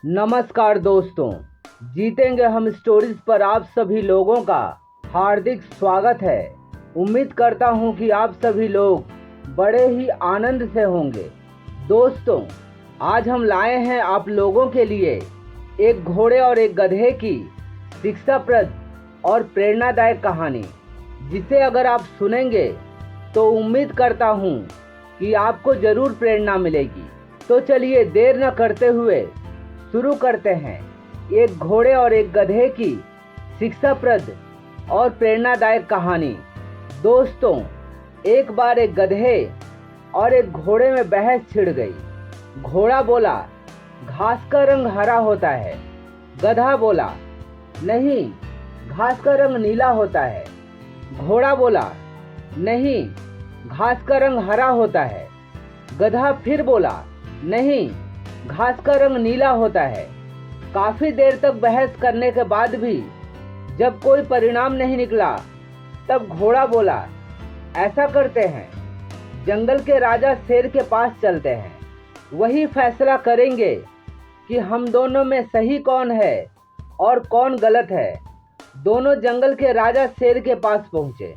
नमस्कार दोस्तों, जीतेंगे हम स्टोरीज पर आप सभी लोगों का हार्दिक स्वागत है। उम्मीद करता हूं कि आप सभी लोग बड़े ही आनंद से होंगे। दोस्तों, आज हम लाए हैं आप लोगों के लिए एक घोड़े और एक गधे की शिक्षाप्रद और प्रेरणादायक कहानी, जिसे अगर आप सुनेंगे तो उम्मीद करता हूं कि आपको ज़रूर प्रेरणा मिलेगी। तो चलिए देर न करते हुए शुरू करते हैं एक घोड़े और एक गधे की शिक्षाप्रद और प्रेरणादायक कहानी। दोस्तों, एक बार एक गधे और एक घोड़े में बहस छिड़ गई। घोड़ा बोला, घास का रंग हरा होता है। गधा बोला, नहीं, घास का रंग नीला होता है। घोड़ा बोला, नहीं, घास का रंग हरा होता है। गधा फिर बोला, नहीं, घास का रंग नीला होता है। काफी देर तक बहस करने के बाद भी जब कोई परिणाम नहीं निकला, तब घोड़ा बोला, ऐसा करते हैं, जंगल के राजा शेर के पास चलते हैं। वही फैसला करेंगे कि हम दोनों में सही कौन है और कौन गलत है। दोनों जंगल के राजा शेर के पास पहुंचे।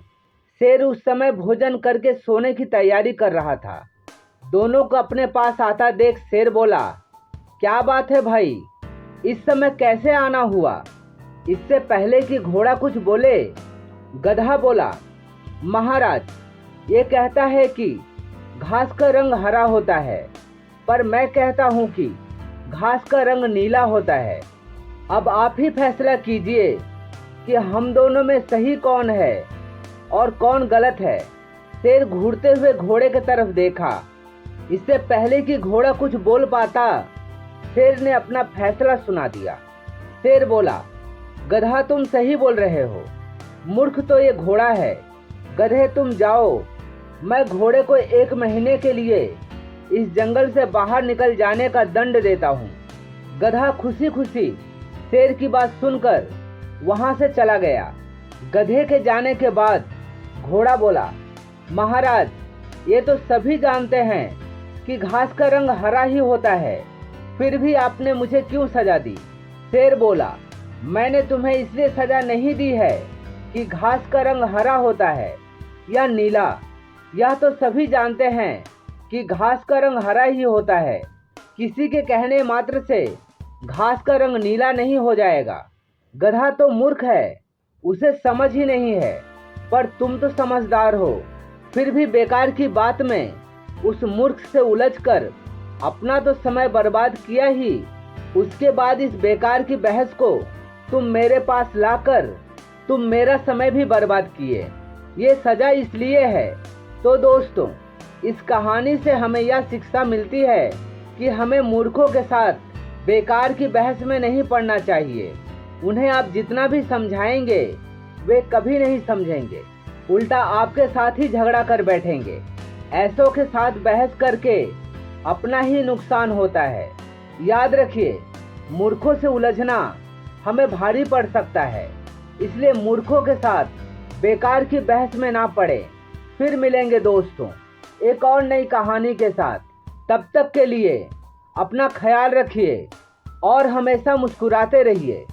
शेर उस समय भोजन करके सोने की तैयारी कर रहा था। दोनों को अपने पास आता देख शेर बोला, क्या बात है भाई, इस समय कैसे आना हुआ? इससे पहले कि घोड़ा कुछ बोले, गधा बोला, महाराज, ये कहता है कि घास का रंग हरा होता है, पर मैं कहता हूँ कि घास का रंग नीला होता है। अब आप ही फैसला कीजिए कि हम दोनों में सही कौन है और कौन गलत है। शेर घूरते हुए घोड़े की तरफ देखा। इससे पहले कि घोड़ा कुछ बोल पाता, शेर ने अपना फैसला सुना दिया। शेर बोला, गधा, तुम सही बोल रहे हो। मूर्ख तो ये घोड़ा है। गधे, तुम जाओ, मैं घोड़े को 1 महीने के लिए इस जंगल से बाहर निकल जाने का दंड देता हूँ। गधा खुशी खुशी शेर की बात सुनकर वहाँ से चला गया। गधे के जाने के बाद घोड़ा बोला, महाराज, ये तो सभी जानते हैं कि घास का रंग हरा ही होता है, फिर भी आपने मुझे क्यों सजा दी? शेर बोला, मैंने तुम्हें इसलिए सजा नहीं दी है कि घास का रंग हरा होता है या नीला। यह तो सभी जानते हैं कि घास का रंग हरा ही होता है। किसी के कहने मात्र से घास का रंग नीला नहीं हो जाएगा। गधा तो मूर्ख है, उसे समझ ही नहीं है, पर तुम तो समझदार हो। फिर भी बेकार की बात में उस मूर्ख से उलझकर अपना तो समय बर्बाद किया ही, उसके बाद इस बेकार की बहस को तुम मेरे पास लाकर तुम मेरा समय भी बर्बाद किए। ये सजा इसलिए है। तो दोस्तों, इस कहानी से हमें यह शिक्षा मिलती है कि हमें मूर्खों के साथ बेकार की बहस में नहीं पड़ना चाहिए। उन्हें आप जितना भी समझाएंगे, वे कभी नहीं समझेंगे, उल्टा आपके साथ ही झगड़ा कर बैठेंगे। ऐसों के साथ बहस करके अपना ही नुकसान होता है। याद रखिए, मूर्खों से उलझना हमें भारी पड़ सकता है, इसलिए मूर्खों के साथ बेकार की बहस में ना पड़े। फिर मिलेंगे दोस्तों एक और नई कहानी के साथ। तब तक के लिए अपना ख्याल रखिए और हमेशा मुस्कुराते रहिए।